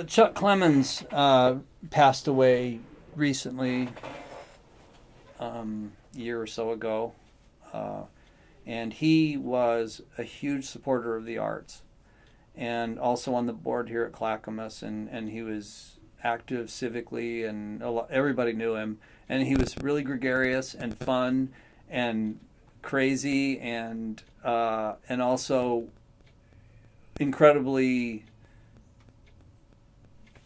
Chuck Clemans passed away recently, a year or so ago, and he was a huge supporter of the arts, and also on the board here at Clackamas, and he was active civically, and everybody knew him, and he was really gregarious and fun and crazy, and also incredibly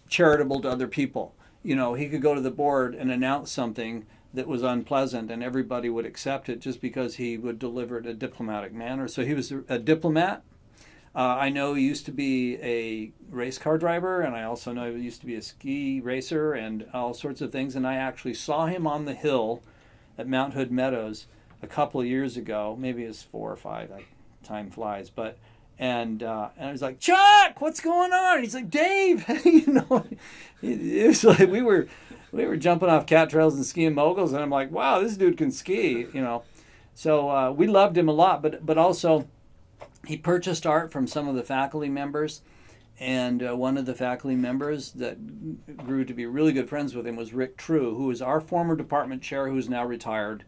charitable to other people. You know, he could go to the board and announce something that was unpleasant, and everybody would accept it just because he would deliver it in a diplomatic manner. So he was a diplomat. I know he used to be a race car driver, and I also know he used to be a ski racer and all sorts of things. And I actually saw him on the hill at Mount Hood Meadows a couple of years ago. Maybe it was 4 or 5. Time flies, but. And I was like, Chuck, what's going on? And he's like, Dave, it was like we were jumping off cat trails and skiing moguls, and I'm like, wow, this dude can ski. So we loved him a lot, but also he purchased art from some of the faculty members, and one of the faculty members that grew to be really good friends with him was Rick True, who is our former department chair, who's now retired.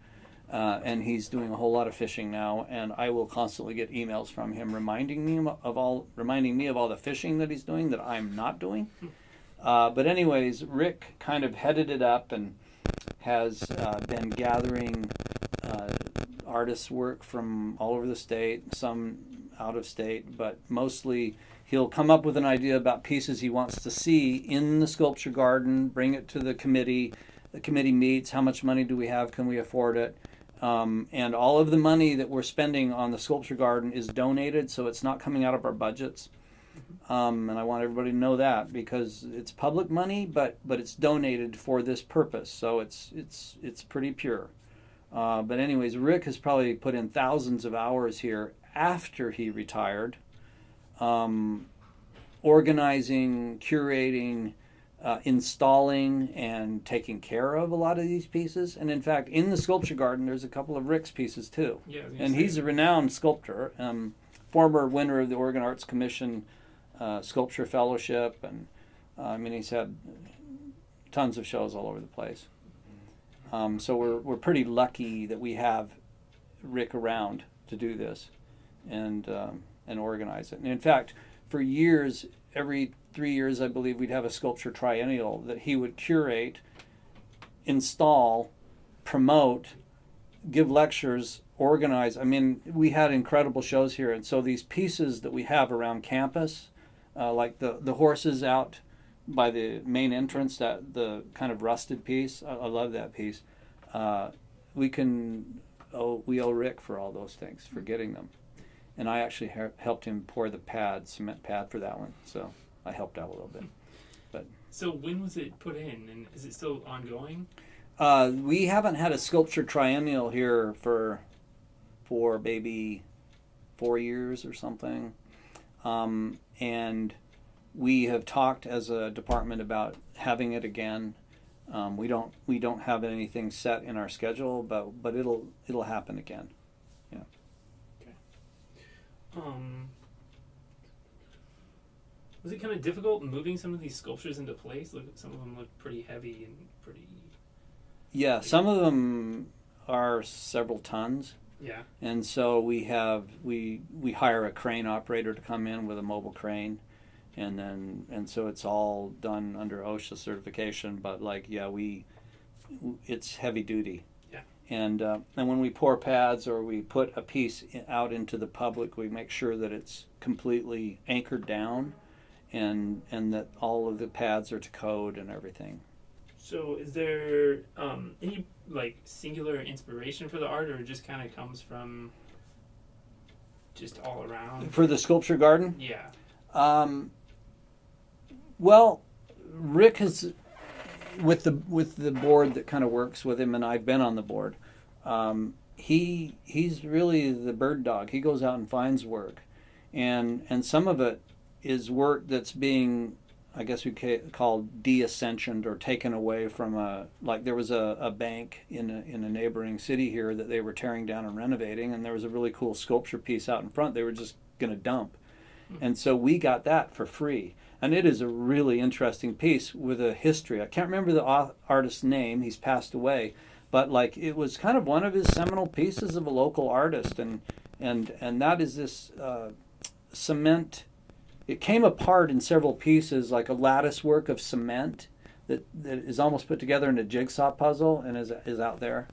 And he's doing a whole lot of fishing now, and I will constantly get emails from him reminding me of all the fishing that he's doing that I'm not doing. But anyways, Rick kind of headed it up and has been gathering artists' work from all over the state, some out of state, but mostly he'll come up with an idea about pieces he wants to see in the sculpture garden, bring it to the committee. The committee meets, how much money do we have, can we afford it? And all of the money that we're spending on the sculpture garden is donated, so it's not coming out of our budgets. And I want everybody to know that, because it's public money, but it's donated for this purpose, so it's pretty pure. But anyways, Rick has probably put in thousands of hours here after he retired, organizing, curating, installing and taking care of a lot of these pieces. And in fact, in the sculpture garden, there's a couple of Rick's pieces too. Yeah, and he's a renowned sculptor, former winner of the Oregon Arts Commission Sculpture Fellowship, and he's had tons of shows all over the place. So we're pretty lucky that we have Rick around to do this and organize it. And in fact, for years, every 3 years, I believe, we'd have a sculpture triennial that he would curate, install, promote, give lectures, organize. We had incredible shows here. And so these pieces that we have around campus, like the horses out by the main entrance, that the kind of rusted piece, I love that piece. We owe Rick for all those things, for getting them. And I actually helped him pour the cement pad for that one. So I helped out a little bit. But so when was it put in, and is it still ongoing? We haven't had a sculpture triennial here for maybe 4 years or something. And we have talked as a department about having it again. We don't have anything set in our schedule, but it'll happen again. Yeah. Okay. Was it kind of difficult moving some of these sculptures into place? Some of them look pretty heavy and pretty... Yeah, some of them are several tons. Yeah. And so we hire a crane operator to come in with a mobile crane, and so it's all done under OSHA certification. But it's heavy duty. Yeah. And when we pour pads or we put a piece out into the public, we make sure that it's completely anchored down, and that all of the pads are to code and everything. So is there any singular inspiration for the art, or it just kind of comes from just all around? For the sculpture garden? Yeah. Well, Rick has, with the board that kind of works with him, and I've been on the board, he's really the bird dog. He goes out and finds work, and some of it is work that's being, I guess we call de-ascensioned or taken away from there was a bank in a neighboring city here that they were tearing down and renovating, and there was a really cool sculpture piece out in front they were just going to dump. And so we got that for free. And it is a really interesting piece with a history. I can't remember the artist's name, he's passed away, but like it was kind of one of his seminal pieces of a local artist, and that is this cement. It came apart in several pieces, like a lattice work of cement that is almost put together in a jigsaw puzzle, and is out there.